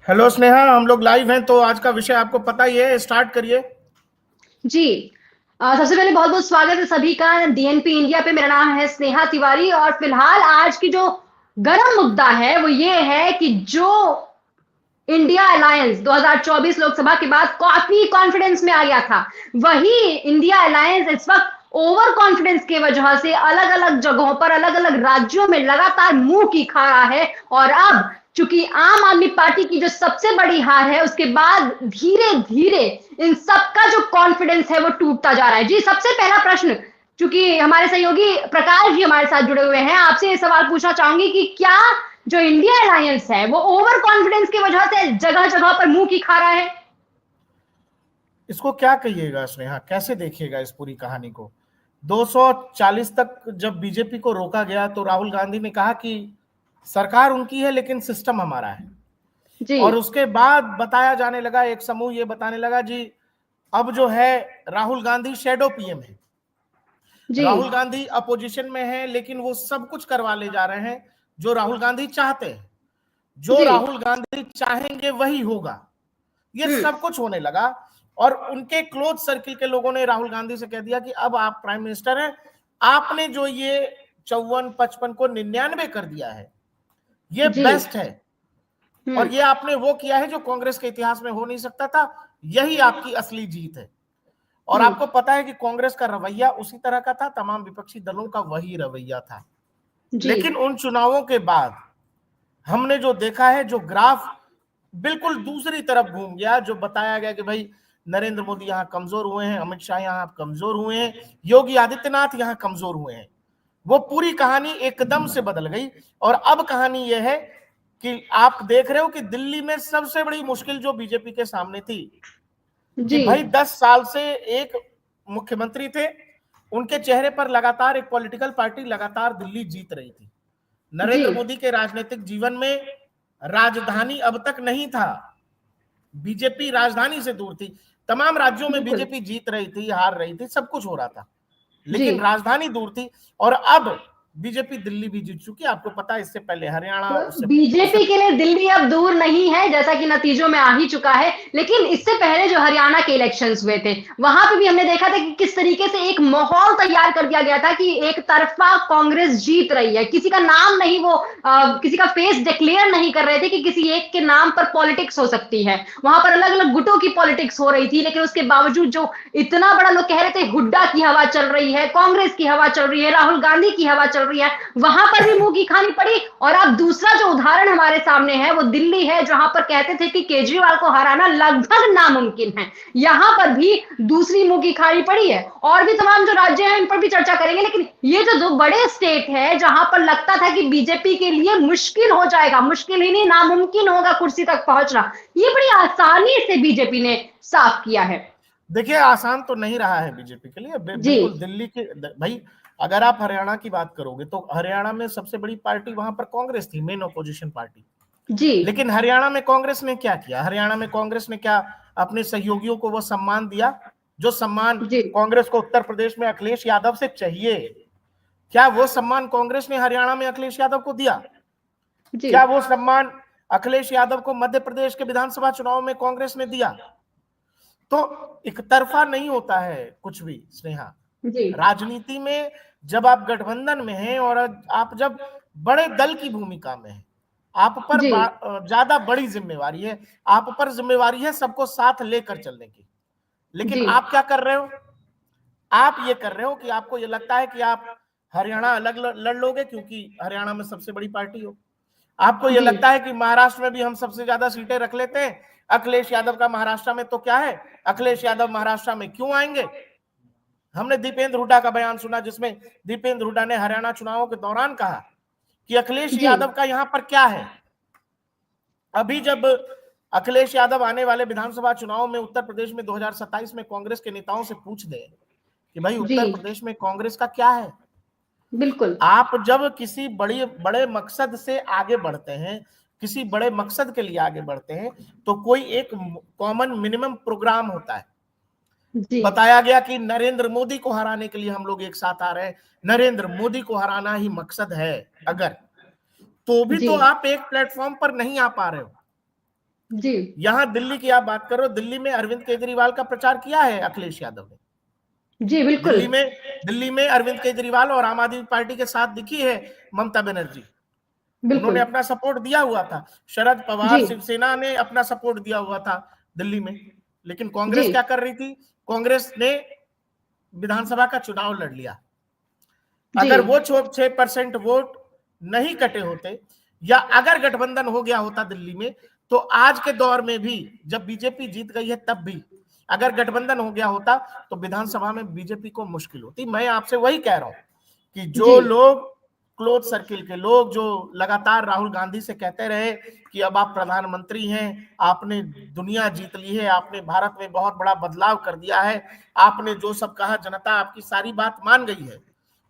Hello Sneha, हम लोग live हैं तो आज का विषय आपको पता ही है, स्टार्ट करिए। जी। सबसे पहले बहुत बहुत स्वागत है सभी का डीएनपी इंडिया पे। मेरा नाम है स्नेहा तिवारी और फिलहाल आज की जो गर्म मुद्दा है वो ये है कि जो इंडिया अलायंस 2024 लोकसभा के बाद काफी कॉन्फिडेंस में आ गया था, वही इंडिया अलायंस इस वक्त ओवर कॉन्फिडेंस की वजह से अलग अलग जगहों पर अलग अलग राज्यों में लगातार मुंह की खा रहा है। और अब चूंकि आम आदमी पार्टी की जो सबसे बड़ी हार है उसके बाद धीरे धीरे इन सबका जो कॉन्फिडेंस है वो टूटता जा रहा है। जी, सबसे पहला प्रश्न, चूंकि हमारे सहयोगी प्रकाश जी हमारे साथ जुड़े हुए हैं, आपसे ये सवाल पूछना चाहूंगी कि क्या जो इंडिया अलायंस है वो ओवर कॉन्फिडेंस की वजह से जगह जगह पर मुंह की खा रहा है? इसको क्या कहिएगा स्नेहा, कैसे देखिएगा इस पूरी कहानी को। 240 तक जब बीजेपी को रोका गया तो राहुल गांधी ने कहा कि सरकार उनकी है लेकिन सिस्टम हमारा है। जी और उसके बाद बताया जाने लगा, एक समूह ये बताने लगा जी अब जो है राहुल गांधी शेडो पीएम है। जी राहुल गांधी अपोजिशन में है लेकिन वो सब कुछ करवा ले जा रहे हैं जो राहुल गांधी चाहते हैं। जो जी। राहुल गांधी चाहेंगे वही होगा, ये हम्म। सब कुछ होने लगा। और उनके क्लोज सर्किल के लोगों ने राहुल गांधी से कह दिया कि अब आप प्राइम मिनिस्टर हैं, आपने जो ये 54-55 को 99 कर दिया है ये जी। बेस्ट है। और हम्म। ये आपने वो किया है जो कांग्रेस के इतिहास में हो नहीं सकता था, यही आपकी असली जीत है। और हम्म। आपको पता है कि कांग्रेस का रवैया उसी तरह का था, तमाम विपक्षी दलों का वही रवैया था। जी लेकिन उन चुनावों के बाद हमने जो देखा है, जो ग्राफ बिल्कुल दूसरी तरफ घूम गया, जो बताया गया कि भाई नरेंद्र मोदी यहां कमजोर हुए हैं, अमित शाह यहां कमजोर हुए हैं, योगी आदित्यनाथ यहां कमजोर हुए हैं, वो पूरी कहानी एकदम से बदल गई। और अब कहानी यह है कि आप देख रहे हो कि दिल्ली में सबसे बड़ी मुश्किल जो बीजेपी के सामने थी कि जी भाई 10 साल से एक मुख्यमंत्री थे, उनके चेहरे पर लगातार एक पॉलिटिकल पार्टी लगातार दिल्ली जीत रही थी। जी नरेंद्र मोदी के राजनीतिक जीवन में राजधानी अब तक नहीं था, बीजेपी राजधानी से दूर थी। तमाम राज्यों में बिल्कुल। बीजेपी जीत रही थी, हार रही थी, सब कुछ हो रहा था, जी। लेकिन राजधानी दूर थी। और अब बीजेपी दिल्ली भी जीत चुकी है, आपको पता है, इससे पहले हरियाणा, तो उससे बीजेपी के लिए दिल्ली अब दूर नहीं है, जैसा कि नतीजों में आ ही चुका है। लेकिन इससे पहले जो हरियाणा के इलेक्शंस हुए थे वहां पे भी हमने देखा था कि किस तरीके से एक माहौल तैयार कर दिया गया था कि एक तरफा कांग्रेस जीत रही है। किसी का नाम नहीं, वो किसी का फेस डिक्लेयर नहीं कर रहे थे कि किसी एक के नाम पर पॉलिटिक्स हो सकती है। वहां पर अलग अलग गुटों की पॉलिटिक्स हो रही थी, लेकिन उसके बावजूद जो इतना बड़ा लोग कह रहे थे हुड्डा की हवा चल रही है, कांग्रेस की हवा चल रही है, राहुल गांधी की हवा चल रही है, वहां पर भी मुंह की खानी पड़ी। और अब दूसरा जो उदाहरण हमारे सामने है वो दिल्ली है, जहां पर कहते थे कि केजरीवाल को हराना लगभग नामुमकिन है, यहां पर भी दूसरी मुंह की खानी पड़ी है। और भी तमाम जो राज्य हैं इन पर भी चर्चा करेंगे, लेकिन ये जो दो बड़े स्टेट है जहां पर लगता था कि बीजेपी के लिए मुश्किल हो जाएगा, मुश्किल ही नहीं नामुमकिन होगा कुर्सी तक पहुंचना, ये बड़ी आसानी से बीजेपी ने साफ किया है। देखिए आसान तो नहीं रहा है बीजेपी के लिए, जी बिल्कुल दिल्ली के भाई, अगर आप हरियाणा की बात करोगे तो हरियाणा में सबसे बड़ी पार्टी वहां पर कांग्रेस थी, मेन ऑपोजिशन पार्टी। जी लेकिन हरियाणा में कांग्रेस ने क्या किया, हरियाणा में कांग्रेस ने क्या अपने सहयोगियों को वो सम्मान दिया जो सम्मान जी कांग्रेस को उत्तर प्रदेश में अखिलेश यादव से चाहिए? क्या वो सम्मान कांग्रेस ने हरियाणा में अखिलेश यादव को दिया? जी क्या वो सम्मान अखिलेश यादव को मध्य प्रदेश के विधानसभा चुनाव में कांग्रेस ने दिया? तो एक तरफा नहीं होता है कुछ भी स्नेहा। जी राजनीति में जब आप गठबंधन में हैं और आप जब बड़े दल की भूमिका में हैं, आप पर जी ज्यादा बड़ी जिम्मेवारी है, आप पर जिम्मेवारी है सबको साथ लेकर चलने की। लेकिन जी आप क्या कर रहे हो, आप ये कर रहे हो कि आपको ये लगता है कि आप हरियाणा अलग लड़ लोगे क्योंकि हरियाणा में सबसे बड़ी पार्टी हो। आपको ये जी लगता है कि महाराष्ट्र में भी हम सबसे ज्यादा सीटें रख लेते हैं, अखिलेश यादव का महाराष्ट्र में तो क्या है, अखिलेश यादव महाराष्ट्र में क्यों आएंगे? हमने दीपेंद्र हुड्डा का बयान सुना जिसमें दीपेंद्र हुड्डा ने हरियाणा चुनावों के दौरान कहा कि अखिलेश जी यादव का यहां पर क्या है। अभी जब अखिलेश यादव आने वाले विधानसभा चुनाव में उत्तर प्रदेश में 2027 में कांग्रेस के नेताओं से पूछ दें कि भाई जी उत्तर प्रदेश में कांग्रेस का क्या है, बिल्कुल। आप जब किसी बड़ी बड़े मकसद से आगे बढ़ते हैं, किसी बड़े मकसद के लिए आगे बढ़ते हैं, तो कोई एक कॉमन मिनिमम प्रोग्राम होता है। जी बताया गया कि नरेंद्र मोदी को हराने के लिए हम लोग एक साथ आ रहे हैं, नरेंद्र मोदी को हराना ही मकसद है अगर, तो भी जी तो आप एक प्लेटफॉर्म पर नहीं आ पा रहे हो। जी यहां दिल्ली की आप बात करो, दिल्ली में अरविंद केजरीवाल का प्रचार किया है अखिलेश यादव ने। जी बिल्कुल दिल्ली में अरविंद केजरीवाल और आम आदमी पार्टी के साथ दिखी है ममता बनर्जी। उन्होंने बिल्कुल। अपना सपोर्ट दिया हुआ था। शरद जी पवार शिवसेना ने अपना सपोर्ट दिया हुआ था दिल्ली में। लेकिन जी कांग्रेस क्या कर रही थी? कांग्रेस ने विधानसभा का चुनाव लड़ लिया। जी अगर वो 6% वोट नहीं कटे होते, या अगर गठबंधन हो गया होता दिल्ली में, तो आज के दौर में भी, जब बीजेपी जीत गई है तब भी, अगर गठबंधन हो गया होता तो विधानसभा में बीजेपी को मुश्किल होती। मैं आपसे वही कह रहा हूं कि जी जो लोग क्लोज सर्किल के लोग जो लगातार राहुल गांधी से कहते रहे कि अब आप प्रधानमंत्री हैं, आपने दुनिया जीत ली है, आपने भारत में बहुत बड़ा बदलाव कर दिया है, आपने जो सब कहा जनता आपकी सारी बात मान गई है,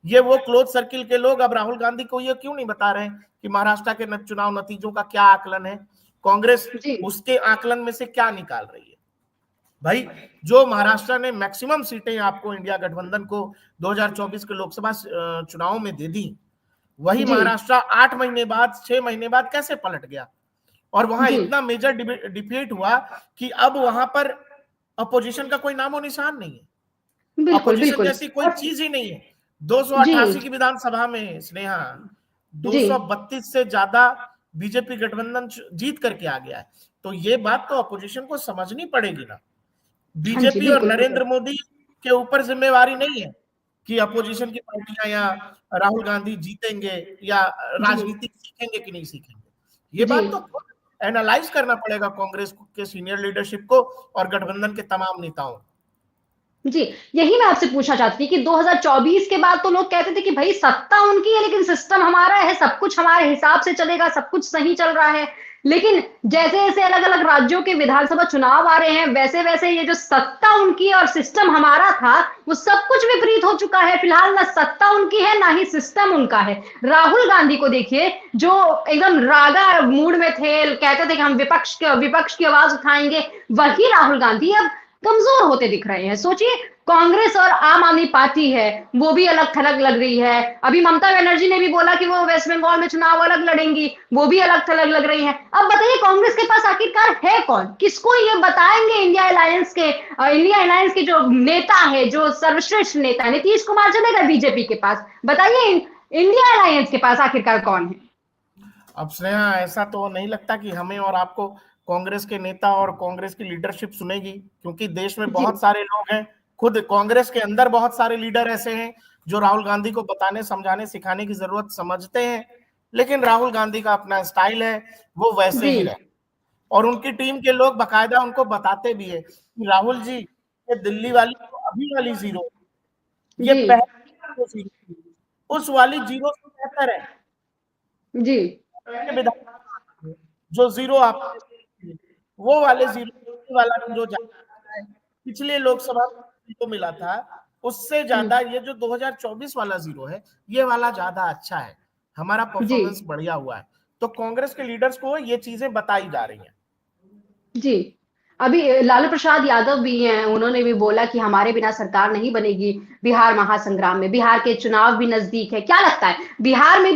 ये वो क्लोज सर्किल के लोग अब राहुल गांधी को ये क्यों नहीं बता रहे कि महाराष्ट्र के चुनाव नतीजों का क्या आकलन है, कांग्रेस जी उसके आकलन में से क्या निकाल रही है? भाई, जो महाराष्ट्र ने मैक्सिमम सीटें आपको इंडिया गठबंधन को 2024 के लोकसभा चुनाव में दे दी, वही जी महाराष्ट्र 8 महीने बाद 6 महीने बाद कैसे पलट गया? और वहां जी इतना मेजर डिफीट हुआ कि अब वहां पर अपोजिशन का कोई नामो निशान नहीं है। बिल्कुल अपोजिशन बिल्कुल। जैसी कोई और चीज ही नहीं है। जी 288 की विधानसभा में स्नेहा जी 232 से ज्यादा बीजेपी गठबंधन जीत करके आ गया है। तो ये बात तो अपोजिशन को समझनी पड़ेगी ना। हाँ जी बीजेपी और बिल्कुल नरेंद्र मोदी के ऊपर जिम्मेवारी नहीं है कि अपोजिशन की पार्टियां या राहुल गांधी जीतेंगे या जी राजनीति सीखेंगे कि नहीं सीखेंगे। ये जी बात तो एनालाइज करना पड़ेगा कांग्रेस के सीनियर लीडरशिप को और गठबंधन के तमाम नेताओं को। जी, यही मैं आपसे पूछना चाहती थी कि 2024 के बाद तो लोग कहते थे कि भाई सत्ता उनकी है लेकिन सिस्टम हमारा है, सब कुछ हमारे हिसाब से चलेगा, सब कुछ सही चल रहा है। लेकिन जैसे-जैसे अलग-अलग राज्यों के विधानसभा चुनाव आ रहे हैं, वैसे-वैसे ये जो सत्ता उनकी और सिस्टम हमारा था, वो सब कुछ विपरीत हो चुका है। फिलहाल ना सत्ता उनकी है, ना ही सिस्टम उनका है। राहुल गांधी को देखिए, जो एकदम रागा मूड में थे, कहते थे कि हम विपक्ष की आवाज उठाएंगे, वही राहुल गांधी अब कमजोर होते दिख रहे हैं। सोचिए, कांग्रेस और आम आदमी पार्टी है, वो भी अलग थलग लग रही है। अभी ममता बनर्जी ने भी बोला कि वो वेस्ट बंगाल में चुनाव अलग लड़ेंगी, वो भी अलग थलग लग रही हैं। अब बताइए कांग्रेस के पास आखिरकार है कौन? किसको ये बताएंगे? इंडिया अलायंस के जो नेता है, जो सर्वश्रेष्ठ नेता है, नीतीश कुमार चलेगा बीजेपी के पास। बताइए इंडिया अलायंस के पास आखिरकार कौन है? अब स्नेहा, ऐसा तो नहीं लगता कि हमें और आपको कांग्रेस के नेता और कांग्रेस की लीडरशिप सुनेगी, क्योंकि देश में जी बहुत सारे लोग हैं। खुद कांग्रेस के अंदर बहुत सारे लीडर ऐसे हैं जो राहुल गांधी को बताने समझाने सिखाने की जरूरत समझते हैं, लेकिन राहुल गांधी का अपना स्टाइल है, वो वैसे जी ही रहे। और उनकी टीम के लोग बकायदा उनको बताते भी है कि राहुल जी, ये दिल्ली वाली तो अभी वाली जीरो, ये जी पहले जीरो थी, उस वाली जीरो से बेहतर है जी जो जीरो आप, वो वाले जीरो वाला जीरो ज्यादा है। पिछले लोकसभा में जो मिला था उससे ज्यादा ये जो 2024 वाला जीरो है, ये वाला ज्यादा अच्छा है, हमारा जी परफॉर्मेंस बढ़िया हुआ है। तो कांग्रेस के लीडर्स को ये चीजें बताई जा रही हैं। जी। अभी लालू प्रसाद यादव भी हैं, उन्होंने भी बोला कि हमारे बिना सरकार नहीं बनेगी बिहार महासंग्राम में। बिहार के चुनाव भी नजदीक है। क्या लगता है बिहार में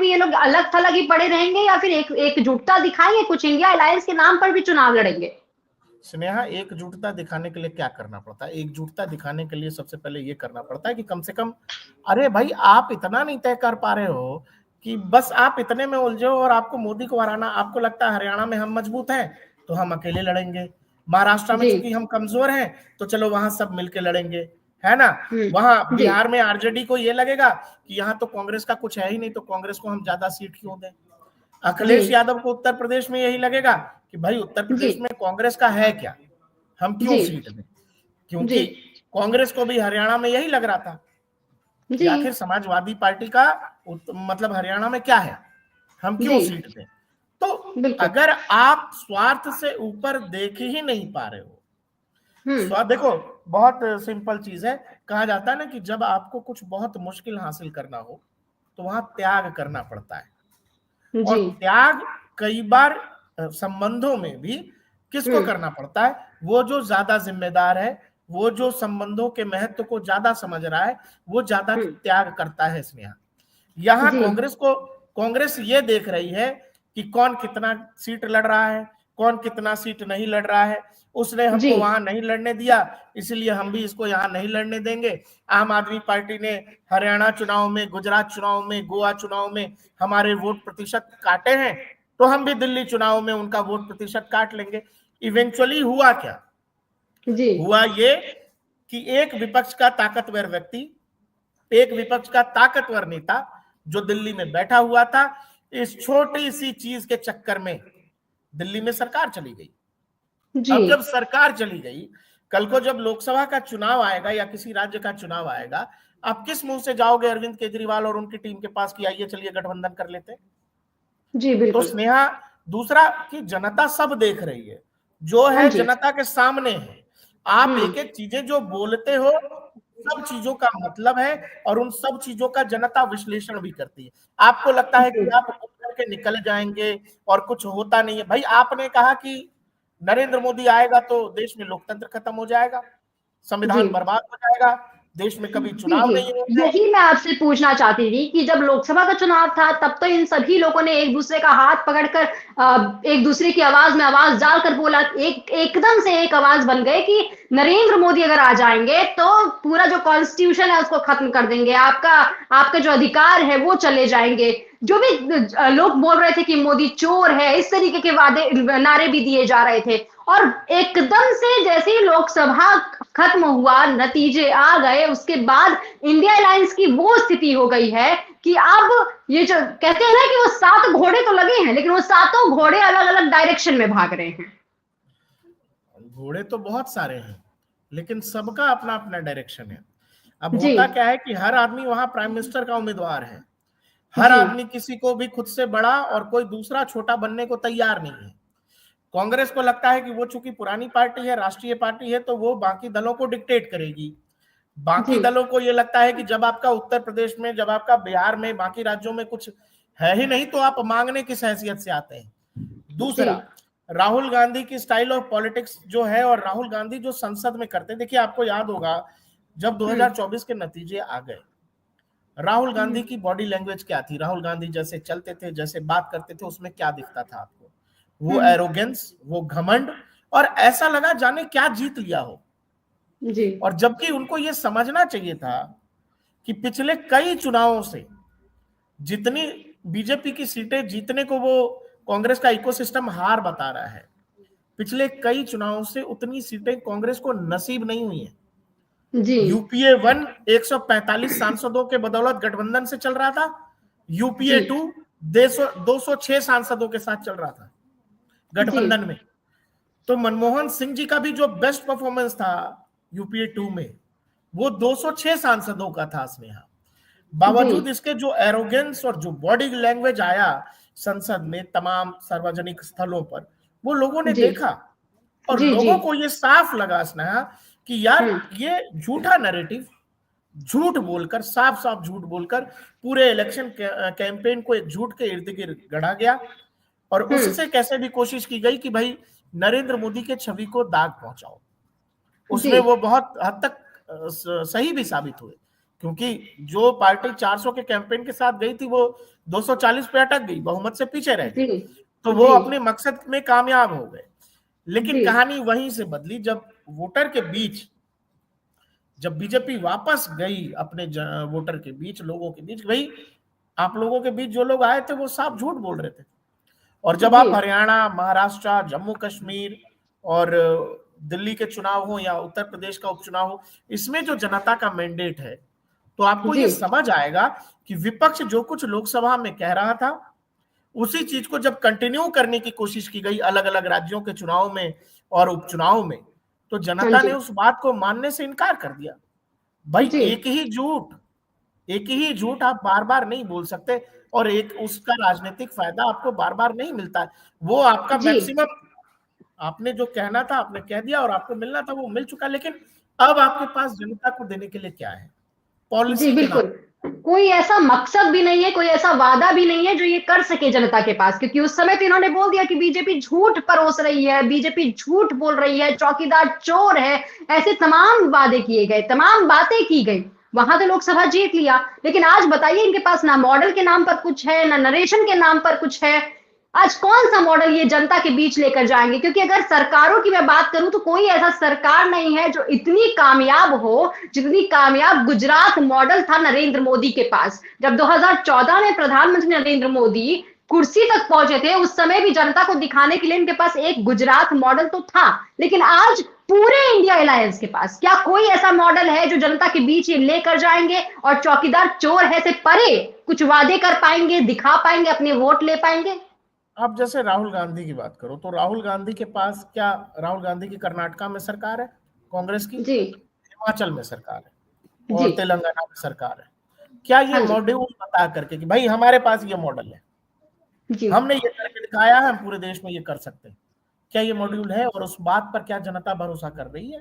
भी ये लोग अलग थलग ही पड़े रहेंगे या फिर एकजुटता दिखाएंगे, कुछ इंडिया अलायंस के नाम पर भी चुनाव लड़ेंगे? स्नेहा, एकजुटता दिखाने के लिए क्या करना पड़ता है? एकजुटता दिखाने के लिए सबसे पहले ये करना पड़ता है कि कम से कम, अरे भाई, आप इतना नहीं तय कर पा रहे हो कि बस आप इतने में उलझे हो और आपको मोदी को हराना, आपको लगता है हरियाणा में हम मजबूत हैं तो हम अकेले लड़ेंगे, महाराष्ट्र में जी चूंकि हम कमजोर हैं तो चलो वहां सब मिलके लड़ेंगे, है ना? वहां जी बिहार में आरजेडी को ये लगेगा कि यहाँ तो कांग्रेस का कुछ है ही नहीं, तो कांग्रेस को हम ज्यादा सीट क्यों दें। जी अखिलेश यादव को उत्तर प्रदेश में यही लगेगा कि भाई उत्तर जी प्रदेश में कांग्रेस का है क्या, हम क्यों जी सीट दें। जी क्योंकि कांग्रेस को भी हरियाणा में यही लग रहा था कि जी आखिर समाजवादी पार्टी का मतलब हरियाणा में क्या है, हम जी क्यों सीट दें। तो बिल्कुल। अगर आप स्वार्थ से ऊपर देख ही नहीं पा रहे हो, स्वार्थ देखो, बहुत सिंपल चीज है, कहा जाता है ना कि जब आपको कुछ बहुत मुश्किल हासिल करना हो तो वहां त्याग करना पड़ता है। और जी त्याग कई बार संबंधों में भी किसको करना पड़ता है? वो जो ज्यादा जिम्मेदार है, वो जो संबंधों के महत्व को ज्यादा समझ रहा है, वो ज्यादा त्याग करता है स्नेहा। यहाँ जी कांग्रेस को कांग्रेस ये देख रही है कि कौन कितना सीट लड़ रहा है, कौन कितना सीट नहीं लड़ रहा है। उसने जी हमको वहां नहीं लड़ने दिया, इसलिए हम भी इसको यहाँ नहीं लड़ने देंगे। आम आदमी पार्टी ने हरियाणा चुनाव में, गुजरात चुनाव में, गोवा चुनाव में हमारे वोट प्रतिशत काटे हैं, तो हम भी दिल्ली चुनाव में उनका वोट प्रतिशत काट लेंगे। इवेंचुअली हुआ क्या? जी हुआ ये कि एक विपक्ष का ताकतवर व्यक्ति, एक विपक्ष का ताकतवर नेता जो दिल्ली में बैठा हुआ था, इस छोटी सी चीज के चक्कर में दिल्ली में सरकार चली गई। जी अब जब सरकार चली गई, कल को जब लोकसभा का चुनाव आएगा या किसी राज्य का चुनाव आएगा, आप किस मुंह से जाओगे अरविंद केजरीवाल और उनकी टीम के पास कि आइए चलिए गठबंधन कर लेते हैं? जी तो बिल्कुल। स्नेहा, दूसरा कि जनता सब देख रही है, जो हाँ है जी। जनता के सामने है। आप एक एक चीजें जो बोलते हो, सब चीजों का मतलब है और उन सब चीजों का जनता विश्लेषण भी करती है। आपको लगता है कि आप बोल करके निकल जाएंगे और कुछ होता नहीं है। भाई, आपने कहा कि नरेंद्र मोदी आएगा तो देश में लोकतंत्र खत्म हो जाएगा, संविधान जी बर्बाद हो जाएगा, देश में कभी जी चुनाव जी, नहीं होंगे। यही मैं आपसे पूछना चाहती थी कि जब लोकसभा का चुनाव था तब तो इन सभी लोगों ने एक दूसरे का हाथ पकड़कर एक दूसरे की आवाज में आवाज डालकर बोला, एकदम से एक आवाज बन गए कि नरेंद्र मोदी अगर आ जाएंगे तो पूरा जो कॉन्स्टिट्यूशन है उसको खत्म कर देंगे, आपका आपके जो अधिकार है वो चले जाएंगे। जो भी लोग बोल रहे थे कि मोदी चोर है, इस तरीके के वादे नारे भी दिए जा रहे थे। और एकदम से जैसे ही लोकसभा खत्म हुआ, नतीजे आ गए, उसके बाद इंडिया अलायंस की वो स्थिति हो गई है कि अब ये जो कहते हैं ना कि वो 7 घोड़े तो लगे हैं, लेकिन वो 7 घोड़े अलग अलग डायरेक्शन में भाग रहे हैं। घोड़े तो बहुत सारे हैं, लेकिन सबका अपना अपना डायरेक्शन है। अब जी होता क्या है कि हर आदमी वहां प्राइम मिनिस्टर का उम्मीदवार है। हर जी आदमी किसी को भी खुद से बड़ा और कोई दूसरा छोटा बनने को तैयार नहीं है। कांग्रेस को लगता है कि वो चूंकि पुरानी पार्टी है, राष्ट्रीय पार्टी है, तो वो बाकी दलों को डिक्टेट करेगी। जी बाकी दलों को ये लगता है कि जब आपका उत्तर प्रदेश में, जब आपका बिहार में, बाकी राज्यों में कुछ है ही नहीं, तो आप मांगने किस हैसियत से आते हैं? जी दूसरा, राहुल गांधी की स्टाइल ऑफ पॉलिटिक्स जो है, और राहुल गांधी जो संसद में करते, देखिए आपको याद होगा जब 2024 के नतीजे आ गए, राहुल गांधी की बॉडी लैंग्वेज क्या थी? राहुल गांधी जैसे चलते थे, जैसे बात करते थे, उसमें क्या दिखता था आपको? वो एरोगेंस, वो घमंड, और ऐसा लगा जाने क्या जीत लिया हो। जी और जबकि उनको ये समझना चाहिए था कि पिछले कई चुनावों से जितनी बीजेपी की सीटें जीतने को वो कांग्रेस का इकोसिस्टम हार बता रहा है, पिछले कई चुनावों से उतनी सीटें कांग्रेस को नसीब नहीं हुई है। जी यूपीए 1 145 सांसदों के बदौलत गठबंधन से चल रहा था, यूपीए जी 2 206 सांसदों के साथ चल रहा था जी गठबंधन में। तो मनमोहन सिंह जी का भी जो बेस्ट परफॉर्मेंस था यूपीए 2 में, वो 206 सांसदों का था स्नेहा। जी बावजूद इसके जो एरोगेंस और जो बॉडी लैंग्वेज आया संसद में, तमाम सार्वजनिक स्थलों पर, वो लोगों ने जी देखा। और जी जी लोगों को ये साफ लगा स्नेहा कि यार ये झूठा नैरेटिव, झूठ बोलकर, साफ साफ झूठ बोलकर पूरे इलेक्शन कैंपेन को एक झूठ के इर्द गिर्द गढ़ा गया। और उससे कैसे भी कोशिश की गई कि भाई नरेंद्र मोदी के छवि को दाग पहुंचाओ। जी उसमें वो बहुत हद तक सही भी साबित हुए, क्योंकि जो पार्टी 400 के कैंपेन के साथ गई थी वो 240 पे अटक गई, बहुमत से पीछे रह जी गई। तो वो जी अपने मकसद में कामयाब हो गए। लेकिन जी कहानी वहीं से बदली जब वोटर के बीच, जब बीजेपी वापस गई अपने वोटर के बीच, लोगों के बीच। भाई, आप लोगों के बीच जो लोग आए थे वो साफ झूठ बोल रहे थे। और जब आप जी हरियाणा, महाराष्ट्र, जम्मू कश्मीर और दिल्ली के चुनाव हो या उत्तर प्रदेश का उपचुनाव हो, इसमें जो जनता का मैंडेट है, तो आपको जी ये समझ आएगा कि विपक्ष जो कुछ लोकसभा में कह रहा था, उसी चीज को जब कंटिन्यू करने की कोशिश की गई अलग अलग राज्यों के चुनाव में और उपचुनाव में, तो हाँ जनता जी ने उस बात को मानने से इनकार कर दिया। भाई, जी एक ही झूठ आप बार बार नहीं बोल सकते, और एक उसका राजनीतिक फायदा आपको बार बार नहीं मिलता है। वो आपका जी मैक्सिमम, आपने जो कहना था आपने कह दिया और आपको मिलना था वो मिल चुका। लेकिन अब आपके पास जनता को देने के लिए क्या है? जी पॉलिसी के नाम। बिल्कुल, कोई ऐसा मकसद भी नहीं है, कोई ऐसा वादा भी नहीं है जो ये कर सके जनता के पास, क्योंकि उस समय तो इन्होंने बोल दिया कि बीजेपी झूठ परोस रही है, बीजेपी झूठ बोल रही है, चौकीदार चोर है, ऐसे तमाम वादे किए गए, तमाम बातें की गई। वहां तो लोकसभा जीत लिया, लेकिन आज बताइए इनके पास ना मॉडल के नाम पर कुछ है, ना नरेशन के नाम पर कुछ है। आज कौन सा मॉडल ये जनता के बीच लेकर जाएंगे? क्योंकि अगर सरकारों की मैं बात करूं तो कोई ऐसा सरकार नहीं है जो इतनी कामयाब हो जितनी कामयाब गुजरात मॉडल था नरेंद्र मोदी के पास। जब 2014 में प्रधानमंत्री नरेंद्र मोदी कुर्सी तक पहुंचे थे, उस समय भी जनता को दिखाने के लिए इनके पास एक गुजरात मॉडल तो था, लेकिन आज पूरे इंडिया अलायंस के पास क्या कोई ऐसा मॉडल है जो जनता के बीच ये लेकर जाएंगे और चौकीदार चोर है से परे कुछ वादे कर पाएंगे, दिखा पाएंगे, अपने वोट ले पाएंगे? आप जैसे राहुल गांधी की बात करो तो राहुल गांधी के पास क्या, राहुल गांधी की कर्नाटका में सरकार है कांग्रेस की, जी हिमाचल में सरकार है जी। और तेलंगाना में सरकार है। क्या ये हाँ जी। मॉड्यूल बता करके कि भाई हमारे पास ये मॉडल है, जी हमने ये करके दिखाया है, हम पूरे देश में ये कर सकते हैं, क्या ये मॉड्यूल है? और उस बात पर क्या जनता भरोसा कर रही है?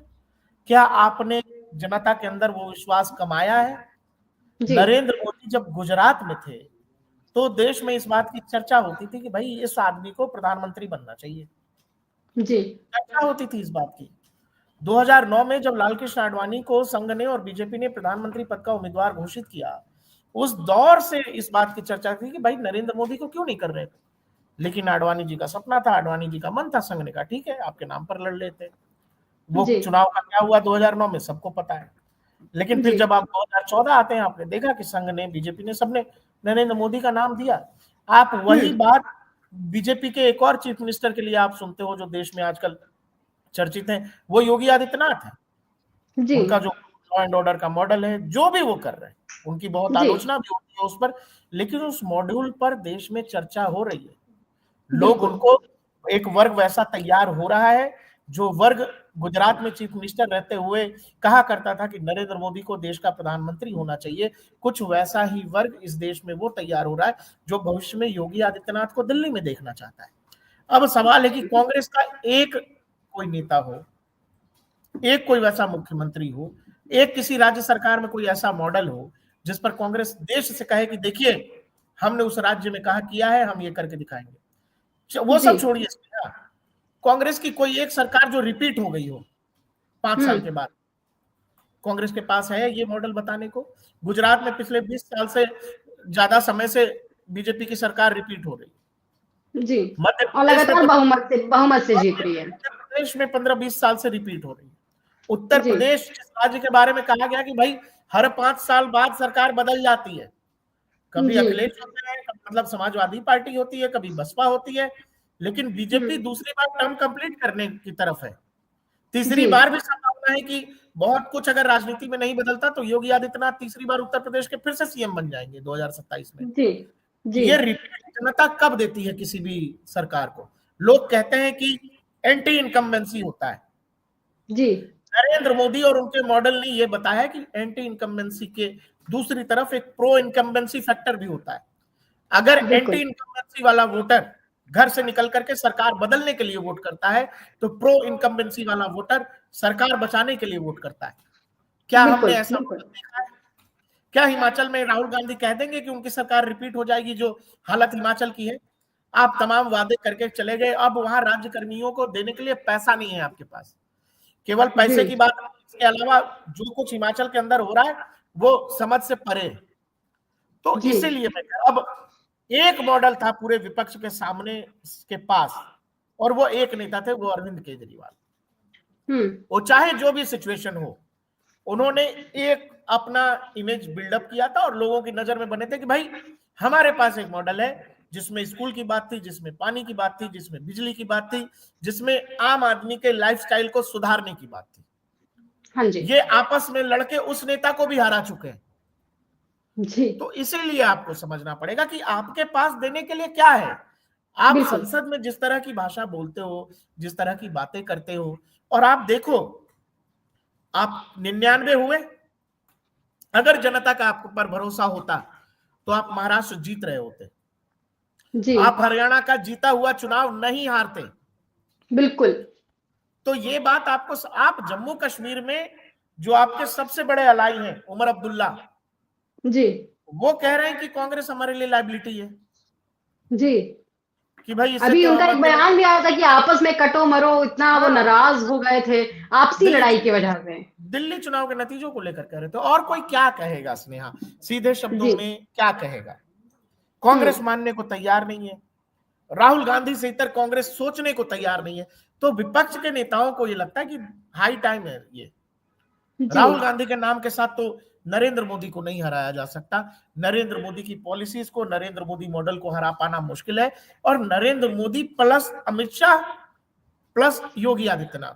क्या आपने जनता के अंदर वो विश्वास कमाया है? जी। नरेंद्र मोदी जब गुजरात में थे तो देश में इस बात की चर्चा होती थी कि भाई इस आदमी को प्रधानमंत्री बनना चाहिए, जी चर्चा होती थी इस बात की। 2009 में जब लालकृष्ण आडवाणी को संघ ने और बीजेपी ने प्रधानमंत्री पद का उम्मीदवार घोषित किया, उस दौर से इस बात की चर्चा थी कि भाई नरेंद्र मोदी को क्यों नहीं कर रहे थे, लेकिन आडवाणी जी का सपना था, आडवाणी जी का मन था, संघ ने कहा ठीक है आपके नाम पर लड़ लेते। वो जी चुनाव का क्या हुआ 2009 में सबको पता है। लेकिन फिर जी। जब आप 2014 आते हैं, आपने देखा कि संघ ने, बीजेपी ने, सबने नरेंद्र मोदी का नाम दिया। आप वही बात बीजेपी के एक और चीफ मिनिस्टर के लिए आप सुनते हो जो देश में आजकल चर्चित हैं, वो योगी आदित्यनाथ है। जी उनका जो लॉ एंड ऑर्डर का मॉडल है, जो भी वो कर रहे हैं, उनकी बहुत जी। आलोचना भी होती है उस पर, लेकिन उस मॉड्यूल पर देश में चर्चा हो रही है। लोग बिल्कुल। उनको, एक वर्ग वैसा तैयार हो रहा है जो वर्ग गुजरात में चीफ मिनिस्टर रहते हुए कहा करता था कि नरेंद्र मोदी को देश का प्रधानमंत्री होना चाहिए, कुछ वैसा ही वर्ग इस देश में वो तैयार हो रहा है जो भविष्य में योगी आदित्यनाथ को दिल्ली में देखना चाहता है। अब सवाल है कि कांग्रेस का एक कोई नेता हो, एक कोई वैसा मुख्यमंत्री हो, एक किसी राज्य सरकार में कोई ऐसा मॉडल हो जिस पर कांग्रेस देश से कहे कि देखिए हमने उस राज्य में कहा किया है, हम ये करके दिखाएंगे। वो जी। सब छोड़िए, कांग्रेस की कोई एक सरकार जो रिपीट हो गई हो 5 साल के बाद, कांग्रेस के पास है ये मॉडल बताने को? गुजरात में पिछले 20 साल से ज्यादा समय से बीजेपी की सरकार रिपीट हो रही है। जी। मध्य और प्रदेश में लगातार तो बहुमत से जीत रही है। मध्य प्रदेश में 15-20 साल से रिपीट हो रही है। उत्तर जी प्रदेश जिस राज्य के बारे में कहा गया कि भाई हर 5 साल बाद सरकार बदल जाती है, कभी जी अखिलेश होते हैं, मतलब समाजवादी पार्टी होती है, कभी बसपा होती है, लेकिन बीजेपी दूसरी बार टर्म कंप्लीट करने की तरफ है। तीसरी जी बार भी संभावना है कि बहुत कुछ अगर राजनीति में नहीं बदलता तो योगी आदित्यनाथ तीसरी बार उत्तर प्रदेश के फिर से सीएम बन जाएंगे 2027 में। जी जी। ये रिपीट जनता कब देती है किसी भी सरकार को? लोग कहते हैं कि एंटी इनकम्बेंसी होता है। जी नरेंद्र मोदी और उनके मॉडल ने यह बताया कि एंटी इनकम्बेंसी के दूसरी तरफ एक प्रो इनकम्बेंसी फैक्टर भी होता है। अगर एंटी बिल्कुल इनकम्बेंसी वाला वोटर घर से निकल करके सरकार बदलने के लिए वोट करता है तो प्रो इनकम्बेंसी वाला वोटर सरकार बचाने के लिए वोट करता है। क्या हमने बिल्कुल। ऐसा बिल्कुल देखा है? क्या हिमाचल में राहुल गांधी कह देंगे कि उनकी सरकार रिपीट हो जाएगी जो हालत हिमाचल की है? आप तमाम वादे करके चले गए, अब वहां राज्य कर्मियों को देने के लिए पैसा नहीं है आपके पास, केवल जी पैसे की बात, इसके अलावा जो कुछ हिमाचल के अंदर हो रहा है वो समझ से परे है। तो जी। इसीलिए मैं अब एक मॉडल था पूरे विपक्ष के सामने के पास, और वो एक नेता थे, वो अरविंद केजरीवाल। वो चाहे जो भी सिचुएशन हो, उन्होंने एक अपना इमेज बिल्डअप किया था और लोगों की नजर में बने थे कि भाई हमारे पास एक मॉडल है जिसमें स्कूल की बात थी, जिसमें पानी की बात थी, जिसमें बिजली की बात थी, जिसमें आम आदमी के लाइफस्टाइल को सुधारने की बात थी। हाँ जी। ये आपस में लड़के उस नेता को भी हरा चुके हैं। जी तो इसीलिए आपको समझना पड़ेगा कि आपके पास देने के लिए क्या है। आप बिल्कुल। संसद में जिस तरह की भाषा बोलते हो, जिस तरह की बातें करते हो, और आप देखो, आप 99 हुए, अगर जनता का आप पर भरोसा होता तो आप महाराष्ट्र जीत रहे होते, जी आप हरियाणा का जीता हुआ चुनाव नहीं हारते। बिल्कुल। तो ये बात आपको, आप जम्मू कश्मीर में जो आपके सबसे बड़े अलाई हैं उमर अब्दुल्ला, जी वो कह रहे हैं कि कांग्रेस हमारे लिए लाइबिलिटी है। जी कि भाई इससे अभी तो उनका एक अवध बयान भी आया था कि आपस में कटो मरो, इतना वो हाँ, नाराज हो गए थे आपसी दिल्ली लड़ाई की वजह से। दिल्ली चुनाव के नतीजों को लेकर कह रहे थे। और कोई क्या कहेगा स्नेहा, सीधे शब्दों जी। में क्या कहेगा? कांग्रेस हम्म। मानने को तैयार नहीं है, राहुल गांधी से इतर कांग्रेस सोचने को तैयार नहीं है। तो विपक्ष के नेताओं को ये लगता है कि हाई टाइम है ये, जी। राहुल गांधी के नाम के साथ तो नरेंद्र मोदी को नहीं हराया जा सकता। नरेंद्र मोदी की पॉलिसीज को, नरेंद्र मोदी मॉडल को हरा पाना मुश्किल है। और नरेंद्र मोदी प्लस अमित शाह प्लस योगी आदित्यनाथ,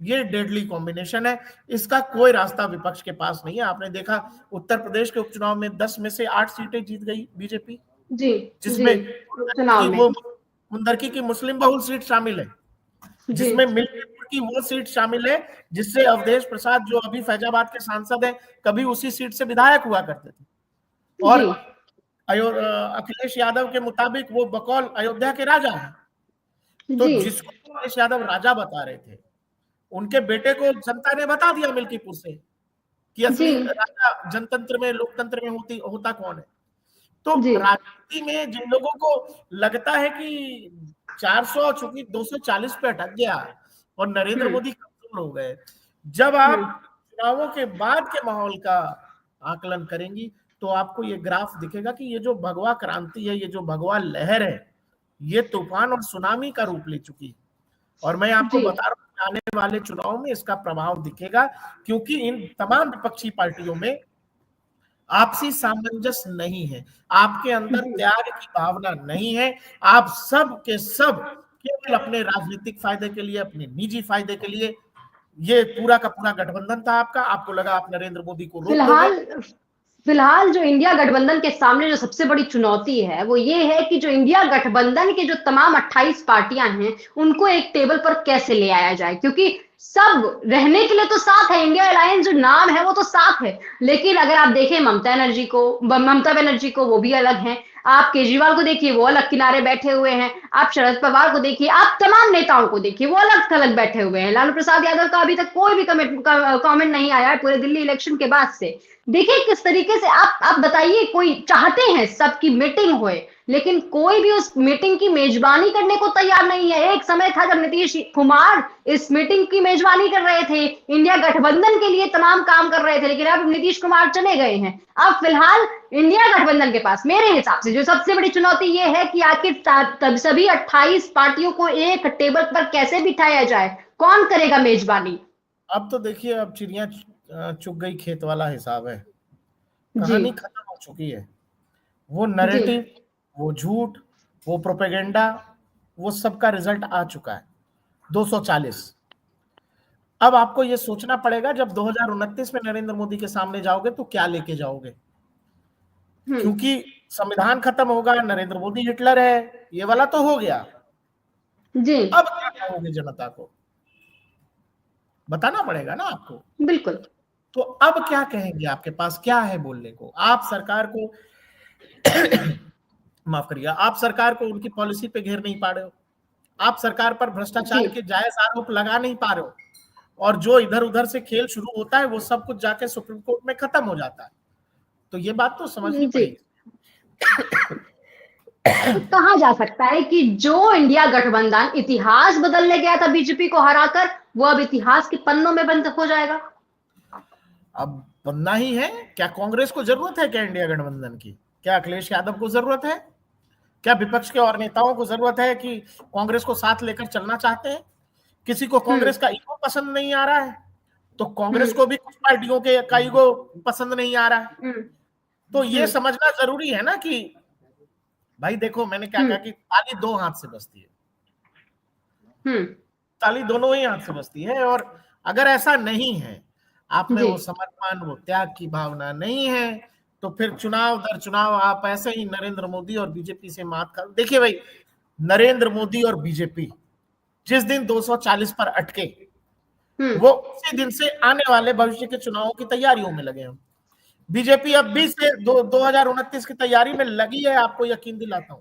ये डेडली कॉम्बिनेशन है। इसका कोई रास्ता विपक्ष के पास नहीं है। आपने देखा उत्तर प्रदेश के उपचुनाव में 10 में से 8 सीटें जीत गई बीजेपी, जी। जी। जिसमें चुनाव में। मुंदरकी की मुस्लिम बहुल सीट शामिल है, जी। जिसमें मिल्कीपुर की वो सीट शामिल है जिससे अवधेश प्रसाद, जो अभी फैजाबाद के सांसद हैं, कभी उसी सीट से विधायक हुआ करते थे। और जी। अखिलेश यादव के मुताबिक वो बकौल अयोध्या के राजा हैं। तो जी। जिसको अखिलेश यादव राजा बता रहे थे, उनके बेटे को जनता ने बता दिया मिल्कीपुर से कि जी। असली राजा जनतंत्र में, लोकतंत्र में होता कौन है। तो जी। राजनीति में जिन लोगों को लगता है कि 400 चूंकि 240 पे अटक गया और नरेंद्र मोदी कमजोर हो गए, जब आप चुनावों के बाद के माहौल का आकलन करेंगी तो आपको ये ग्राफ दिखेगा कि ये जो भगवा क्रांति है, ये जो भगवा लहर है, ये तूफान और सुनामी का रूप ले चुकी है। और मैं आपको जी। बता रहा हूं, आने वाले चुनाव में इसका प्रभाव दिखेगा, क्योंकि इन तमाम विपक्षी पार्टियों में आपसी सामंजस्य नहीं है, आपके अंदर त्याग की भावना नहीं है। आप सब के सब केवल अपने राजनीतिक फायदे के लिए, अपने निजी फायदे के लिए, ये पूरा का पूरा गठबंधन था आपका। आपको लगा आप नरेंद्र मोदी को रोक दोगे। फिलहाल जो इंडिया गठबंधन के सामने जो सबसे बड़ी चुनौती है वो ये है कि जो इंडिया गठबंधन के जो तमाम 28 पार्टियां हैं उनको एक टेबल पर कैसे ले आया जाए, क्योंकि सब रहने के लिए तो साथ है, इंडिया अलायंस जो नाम है वो तो साथ है, लेकिन अगर आप देखें ममता बनर्जी को वो भी अलग हैं, आप केजरीवाल को देखिए वो अलग किनारे बैठे हुए हैं, आप शरद पवार को देखिए, आप तमाम नेताओं को देखिए वो अलग थलग बैठे हुए हैं। लालू प्रसाद यादव का अभी तक कोई भी कमेंट नहीं आया है पूरे दिल्ली इलेक्शन के बाद से। देखिए किस तरीके से आप बताइए, कोई चाहते हैं सबकी मीटिंग होए, लेकिन कोई भी उस मीटिंग की मेजबानी करने को तैयार नहीं है। एक समय था जब नीतीश कुमार इस मीटिंग की मेजबानी कर रहे थे, इंडिया गठबंधन के लिए तमाम काम कर रहे थे, लेकिन अब नीतीश कुमार चले गए हैं। अब फिलहाल इंडिया गठबंधन के पास मेरे हिसाब से जो सबसे बड़ी चुनौती ये है कि आखिर सभी 28 पार्टियों को एक टेबल पर कैसे बिठाया जाए, कौन करेगा मेजबानी। अब तो देखिए, अब चिड़िया चुग गई खेत वाला हिसाब है, जी। कहानी खत्म हो चुकी है। वो जी। नैरेटिव, वो झूठ, वो प्रोपेगेंडा, वो सबका रिजल्ट आ चुका है। 240। अब आपको ये सोचना पड़ेगा, जब 2029 में नरेंद्र मोदी के सामने जाओगे तो क्या लेके जाओगे, क्योंकि संविधान खत्म होगा, नरेंद्र मोदी हिटलर है, ये वाला तो हो गया। जी। अब क्या कहोगे जनता को, बताना पड़ेगा ना आपको। बिल्कुल। तो अब क्या कहेंगे, आपके पास क्या है बोलने को? आप सरकार को माफ करिएगा, आप सरकार को उनकी पॉलिसी पे घेर नहीं पा रहे हो, आप सरकार पर भ्रष्टाचार के जायज आरोप लगा नहीं पा रहे हो, और जो इधर उधर से खेल शुरू होता है वो सब कुछ जाके सुप्रीम कोर्ट में खत्म हो जाता है। तो ये बात तो समझनी पड़ेगी। तो कहा जा सकता है कि जो इंडिया गठबंधन इतिहास बदलने गया था बीजेपी को हराकर, वो अब इतिहास के पन्नों में बंद हो जाएगा। अब बनना ही है। क्या कांग्रेस को जरूरत है क्या इंडिया गठबंधन की? क्या अखिलेश यादव को जरूरत है? क्या विपक्ष के और नेताओं को जरूरत है कि कांग्रेस को साथ लेकर चलना चाहते हैं? किसी को कांग्रेस का ईगो पसंद नहीं आ रहा है, तो कांग्रेस को भी कुछ पार्टियों के का ईगो पसंद नहीं आ रहा है। तो ये समझना जरूरी है ना कि भाई देखो, मैंने क्या कहा कि ताली दो हाथ से बजती है, ताली दोनों ही हाथ से बजती है। और अगर ऐसा नहीं है, आप में वो समर्पण, वो त्याग की भावना नहीं है, तो फिर चुनाव दर चुनाव आप ऐसे ही नरेंद्र मोदी और बीजेपी से मात खा। देखिए भाई, नरेंद्र मोदी और बीजेपी जिस दिन 240 पर अटके, वो उसी दिन से आने वाले भविष्य के चुनावों की तैयारियों में लगे हैं। बीजेपी अब भी से 2029 की तैयारी में लगी है, आपको यकीन दिलाता हूं।